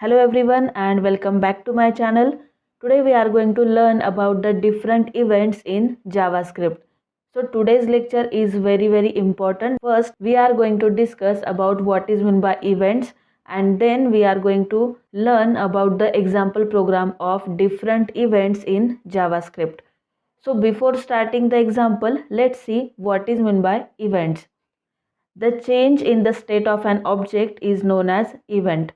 Hello everyone and welcome back to my channel. Today we are going to learn about the different events in JavaScript. So today's lecture is very important. First we are going to discuss about what is meant by events, and then we are going to learn about the example program of different events in JavaScript. So before starting the example, let's see what is meant by events. The change in the state of an object is known as event.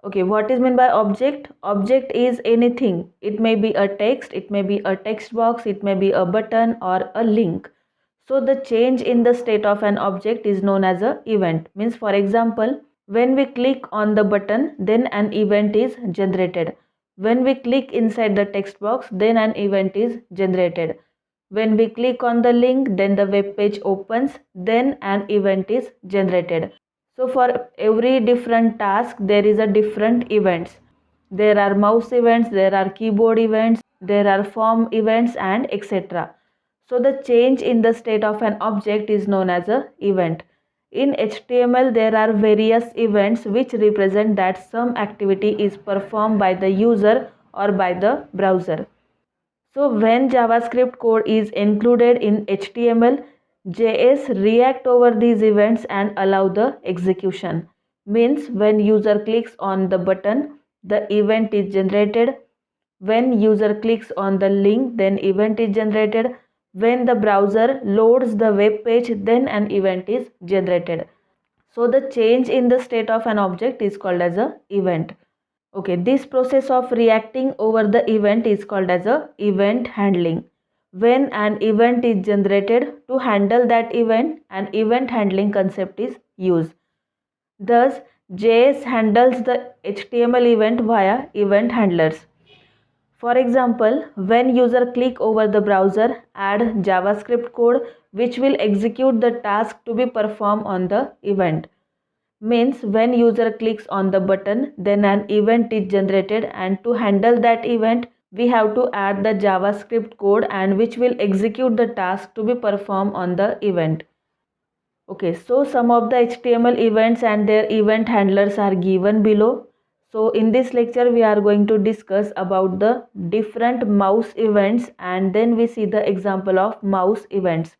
Okay, what is meant by object? Object is anything. It may be a text, it may be a text box, it may be a button or a link. So the change in the state of an object is known as a event. Means for example, when we click on the button, then an event is generated. When we click inside the text box, then an event is generated. When we click on the link, then the web page opens, then an event is generated. So for every different task, there is a different events. There are mouse events, there are keyboard events, there are form events and etc. So the change in the state of an object is known as a event. In HTML, there are various events which represent that some activity is performed by the user or by the browser. So when JavaScript code is included in HTML, JS react over these events and allow the execution. Means when user clicks on the button, the event is generated. When user clicks on the link, then event is generated. When the browser loads the web page, then an event is generated. So the change in the state of an object is called as a event. Okay, this process of reacting over the event is called as a event handling. When an event is generated, to handle that event, an event handling concept is used. Thus, JS handles the HTML event via event handlers. For example, when user click over the browser, add JavaScript code which will execute the task to be performed on the event. Means when user clicks on the button, then an event is generated, and to handle that event we have to add the JavaScript code and which will execute the task to be performed on the event. Okay, so some of the HTML events and their event handlers are given below. So in this lecture we are going to discuss about the different mouse events, and then we see the example of mouse events.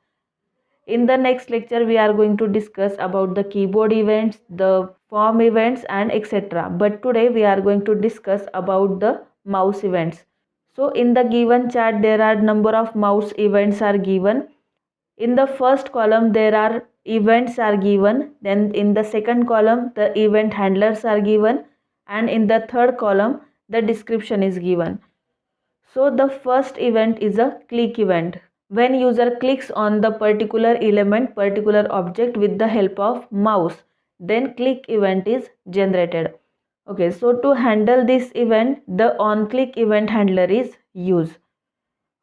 In the next lecture, we are going to discuss about the keyboard events, the form events and etc. But today we are going to discuss about the mouse events. So in the given chart, there are number of mouse events are given. In the first column, there are events are given. Then in the second column, the event handlers are given. And in the third column, the description is given. So the first event is a click event. When user clicks on the particular element, particular object with the help of mouse, then click event is generated. Okay, so to handle this event, the onClick event handler is used.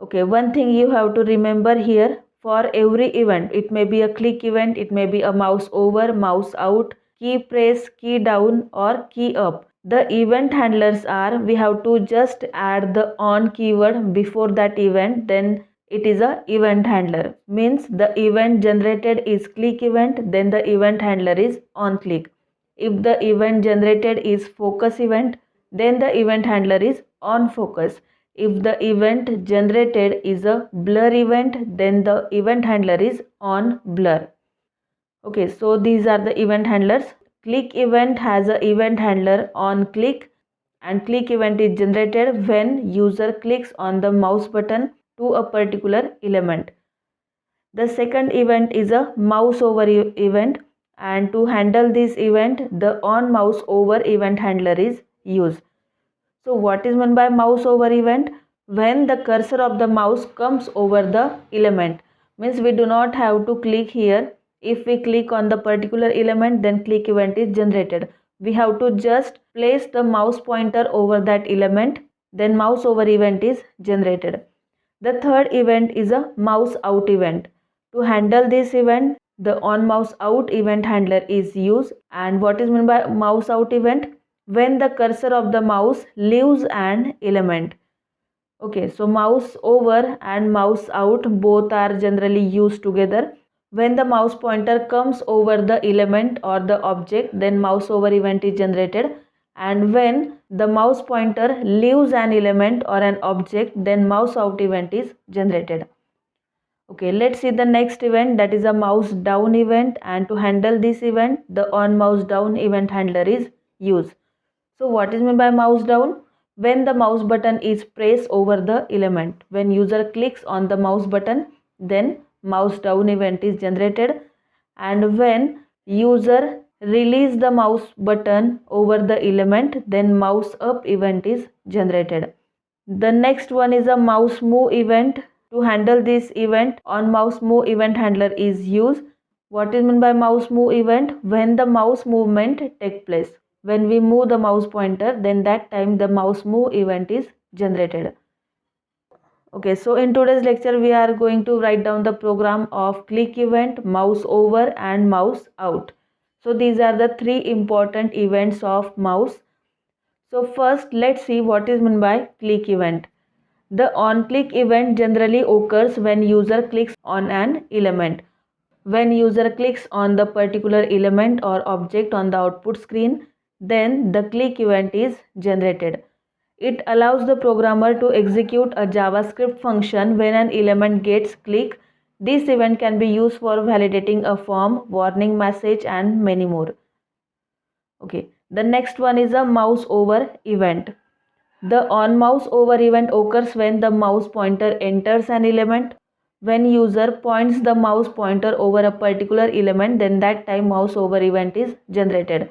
Okay, one thing you have to remember here, for every event, it may be a click event, it may be a mouse over, mouse out, key press, key down or key up. The event handlers are, we have to just add the on keyword before that event, then it is a event handler. Means the event generated is click event, then the event handler is on click. If the event generated is focus event, then the event handler is on focus. If the event generated is a blur event, then the event handler is on blur. Okay, so these are the event handlers. Click event has a event handler on click, and click event is generated when user clicks on the mouse button to a particular element. The second event is a mouse over event, and to handle this event, the on mouse over event handler is used. So what is meant by mouse over event? When the cursor of the mouse comes over the element. Means we do not have to click here. If we click on the particular element, then click event is generated. We have to just place the mouse pointer over that element, then mouse over event is generated. The third event is a mouse out event. To handle this event, the onmouseout event handler is used. And what is meant by mouse out event? When the cursor of the mouse leaves an element. Okay, so mouse over and mouse out both are generally used together. When the mouse pointer comes over the element or the object, then mouse over event is generated. and when the mouse pointer leaves an element or an object, then mouse out event is generated. Okay, let's see the next event, that is a mouse down event, and to handle this event the on mouse down event handler is used. So what is meant by mouse down? When the mouse button is pressed over the element, when user clicks on the mouse button, then mouse down event is generated, and when user release the mouse button over the element, then mouse up event is generated. The next one is a mouse move event. To handle this event, on mouse move event handler is used. What is meant by mouse move event? When the mouse movement take place, when we move the mouse pointer, then that time the mouse move event is generated. Okay, so in today's lecture we are going to write down the program of click event, mouse over and mouse out. So these are the three important events of mouse. So first let's see what is meant by click event. The onClick event generally occurs when user clicks on an element. When user clicks on the particular element or object on the output screen, then the click event is generated. It allows the programmer to execute a JavaScript function when an element gets clicked. This event can be used for validating a form, warning message, and many more. Okay, the next one is a mouse over event. The on mouse over event occurs when the mouse pointer enters an element. When user points the mouse pointer over a particular element, then that time mouse over event is generated.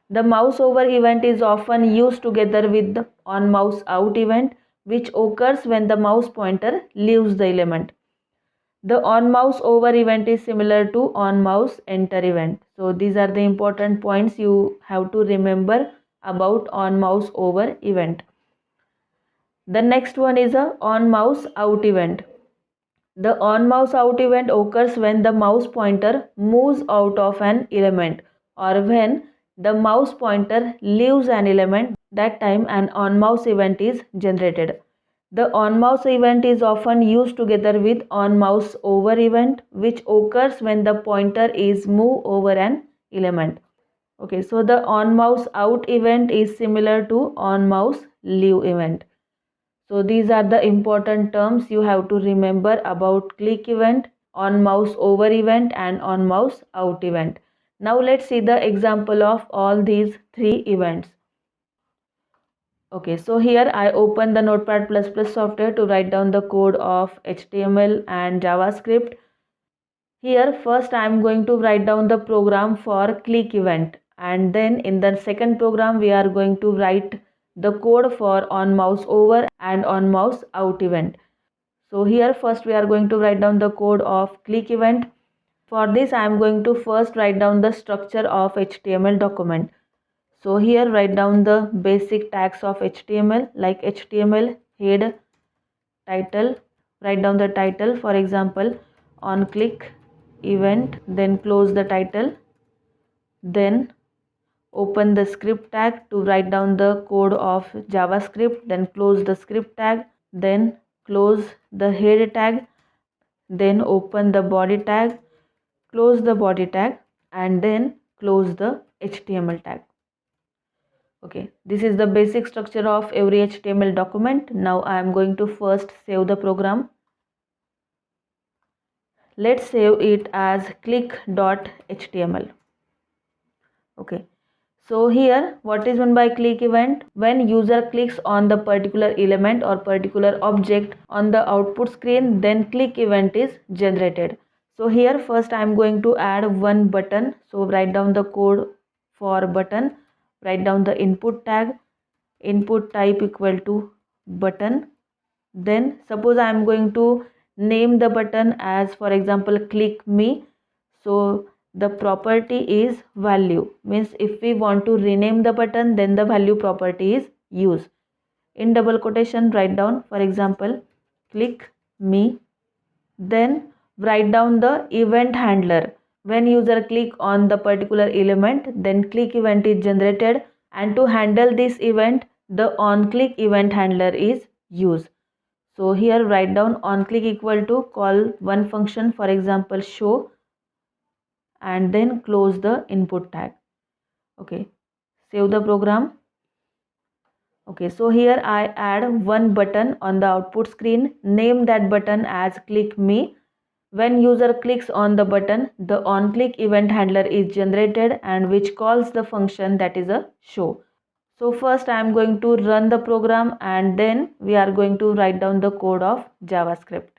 The mouse over event is often used together with the on mouse out event, which occurs when the mouse pointer leaves the element. The on mouse over event is similar to on mouse enter event. So these are the important points you have to remember about on mouse over event. The next one is a on mouse out event. The on mouse out event occurs when the mouse pointer moves out of an element or when the mouse pointer leaves an element. That time an on mouse event is generated. The on mouse event is often used together with on mouse over event, which occurs when the pointer is moved over an element. Okay, so the on mouse out event is similar to on mouse leave event. So these are the important terms you have to remember about click event, on mouse over event, and on mouse out event. Now let's see the example of all these three events. Okay, so here I open the Notepad++ software to write down the code of HTML and JavaScript. Here first I am going to write down the program for click event, and then in the second program we are going to write the code for on mouse over and on mouse out event. So here first we are going to write down the code of click event. For this I am going to first write down the structure of HTML document. So here write down the basic tags of HTML like HTML head, title, write down the title, for example on click event, then close the title, then open the script tag to write down the code of JavaScript, then close the script tag, then close the head tag, then open the body tag, close the body tag, and then close the HTML tag. Okay, this is the basic structure of every HTML document. Now I am going to first save the program. Let's save it as click.html. Okay, so here what is meant by click event? When user clicks on the particular element or particular object on the output screen, then click event is generated. So here first I am going to add one button. So write down the code for button, write down the input tag, input type equal to button. Then suppose I am going to name the button as, for example, click me. So the property is value, means if we want to rename the button, then the value property is use. In double quotation write down, for example, click me. Then write down the event handler. When user click on the particular element, then click event is generated, and to handle this event the on click event handler is used. So here write down on click equal to call one function, for example show, and then close the input tag. Okay, save the program. Okay, so here I add one button on the output screen, name that button as click me. When user clicks on the button, the onClick event handler is generated and which calls the function that is a show. So first I am going to run the program and then we are going to write down the code of JavaScript.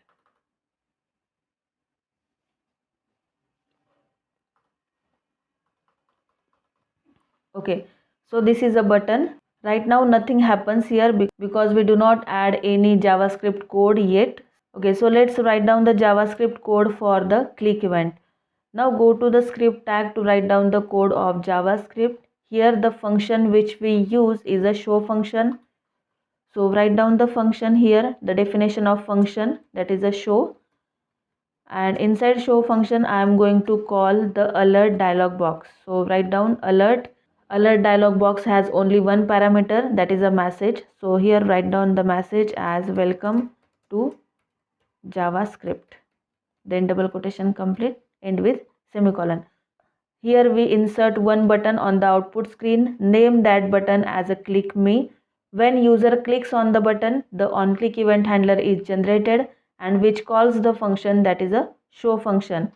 Okay, so this is a button. Right now nothing happens here because we do not add any JavaScript code yet. Okay, so let's write down the JavaScript code for the click event. Now go to the script tag to write down the code of JavaScript. Here the function which we use is a show function. So write down the function here, the definition of function, that is a show. And inside show function I am going to call the alert dialog box. So write down alert. Alert dialog box has only one parameter, that is a message. So here write down the message as welcome to JavaScript. Then double quotation complete, end with semicolon. Here we insert one button on the output screen, name that button as a click me. When user clicks on the button, the onClick event handler is generated and which calls the function that is a show function.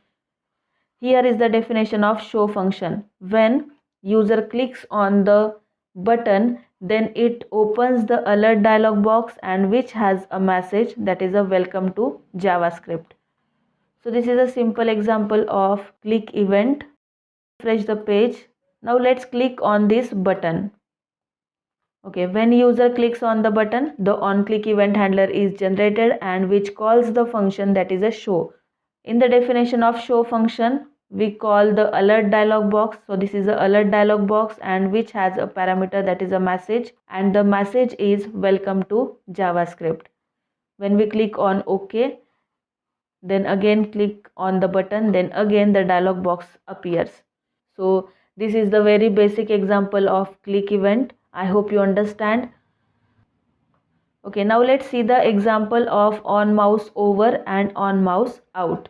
Here is the definition of show function. When user clicks on the button, then it opens the alert dialog box and which has a message that is a welcome to JavaScript. So this is a simple example of click event. Refresh the page. Now let's click on this button. Okay, when user clicks on the button, the onClick event handler is generated and which calls the function that is a show. In the definition of show function, we call the alert dialog box. So this is the alert dialog box and which has a parameter that is a message and the message is welcome to JavaScript. When we click on OK, then again click on the button, then again the dialog box appears. So this is the very basic example of click event. I hope you understand. Okay, now let's see the example of on mouse over and on mouse out.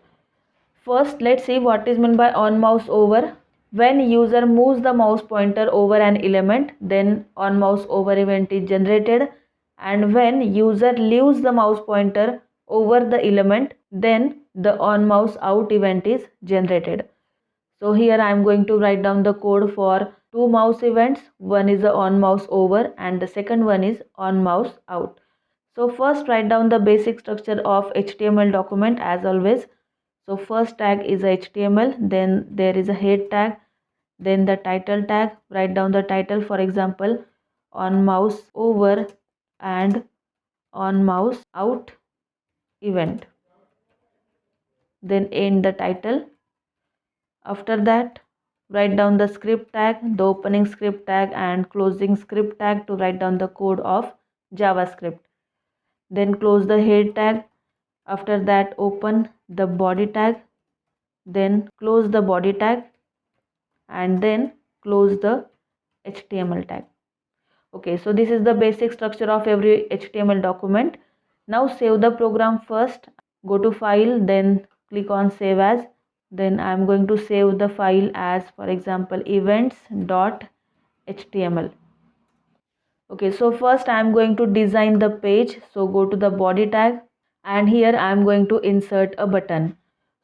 First, let's see what is meant by on mouse over. When user moves the mouse pointer over an element, then on mouse over event is generated. And when user leaves the mouse pointer over the element, then the on mouse out event is generated. So here I am going to write down the code for two mouse events. One is the on mouse over and the second one is on mouse out. So first write down the basic structure of HTML document as always. So first tag is HTML, then there is a head tag, then the title tag. Write down the title, for example, on mouse over and on mouse out event. Then end the title. After that, write down the script tag, the opening script tag and closing script tag to write down the code of JavaScript. Then close the head tag. After that, open the body tag, then close the body tag and then close the HTML tag. Okay, so this is the basic structure of every HTML document. Now save the program first. Go to file, then click on save as. Then I am going to save the file as, for example, events.html. Okay, so first I am going to design the page. So go to the body tag and here I am going to insert a button.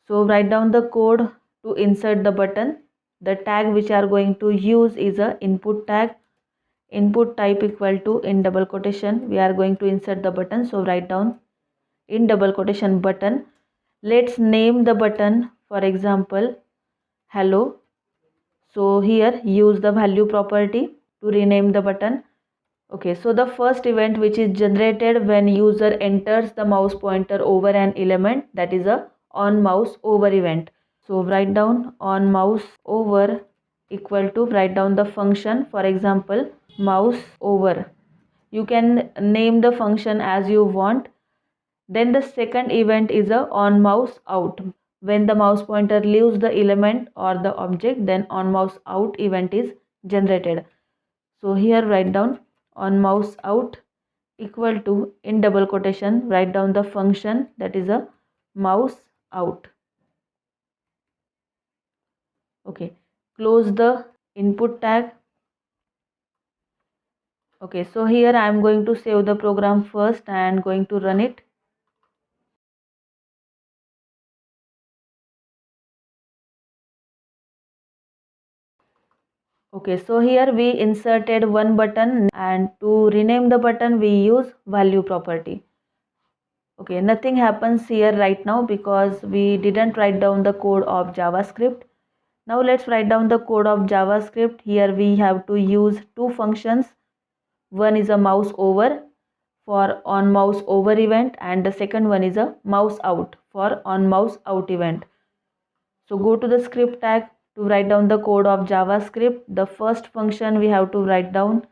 So write down the code to insert the button. The tag which I are going to use is a input tag. Input type equal to, in double quotation, we are going to insert the button. So write down in double quotation button. Let's name the button, for example, hello. So here use the value property to rename the button. Okay, so the first event which is generated when user enters the mouse pointer over an element, that is a on mouse over event. So write down on mouse over equal to, write down the function, for example, mouse over. You can name the function as you want. Then the second event is a on mouse out. When the mouse pointer leaves the element or the object, then on mouse out event is generated. So here write down on mouse out equal to, in double quotation, write down the function that is a mouse out. Okay, close the input tag. Okay, so here I am going to save the program first and going to run it. Okay, so here we inserted one button, and to rename the button we use value property. Okay, nothing happens here right now because we didn't write down the code of JavaScript. Now let's write down the code of JavaScript. Here we have to use two functions. One is a mouse over for on mouse over event, and the second one is a mouse out for on mouse out event. So go to the script tag to write down the code of JavaScript. The first function we have to write down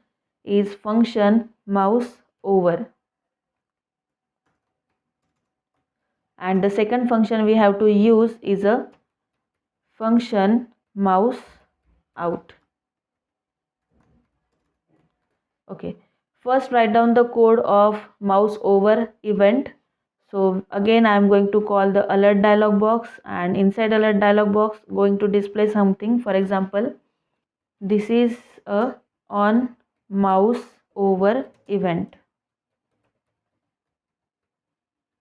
is function mouse over, and the second function we have to use is a function mouse out. Okay, first write down the code of mouse over event. So again I am going to call the alert dialog box, and inside alert dialog box going to display something. For example, this is a on mouse over event.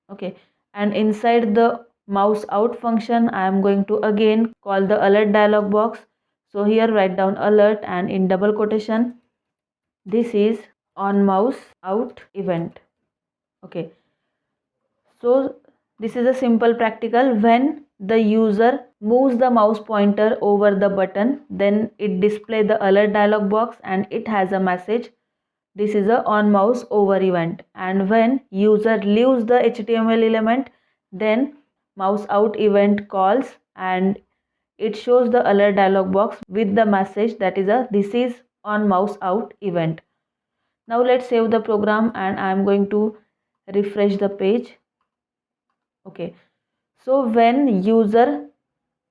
Okay, and inside the mouse out function I am going to again call the alert dialog box. So here write down alert, and in double quotation, this is on mouse out event. Okay, so this is a simple practical. When the user moves the mouse pointer over the button, then it display the alert dialog box and it has a message. This is a on mouse over event. And when user leaves the HTML element, then mouse out event calls and it shows the alert dialog box with the message that is a this is on mouse out event. Now let's save the program, and I am going to refresh the page. Okay, so when user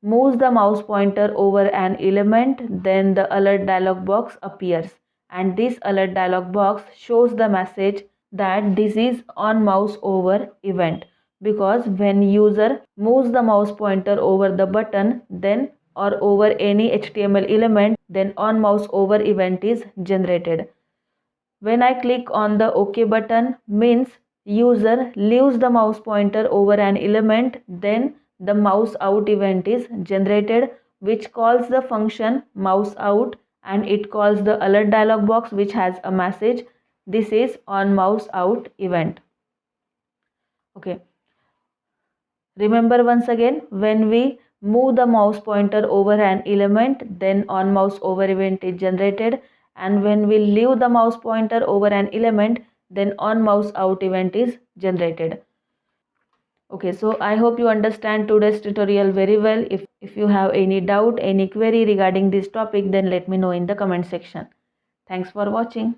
moves the mouse pointer over an element, then the alert dialog box appears, and this alert dialog box shows the message that this is on mouse over event, because when user moves the mouse pointer over the button then or over any HTML element, then on mouse over event is generated. When I click on the OK button, means user leaves the mouse pointer over an element, then the mouse out event is generated, which calls the function mouse out, and it calls the alert dialog box which has a message this is on mouse out event. Okay, remember once again, when we move the mouse pointer over an element, then on mouse over event is generated, and when we leave the mouse pointer over an element, then on mouse out event is generated. Okay, so I hope you understand today's tutorial very well. If you have any doubt, any query regarding this topic, then let me know in the comment section. Thanks for watching.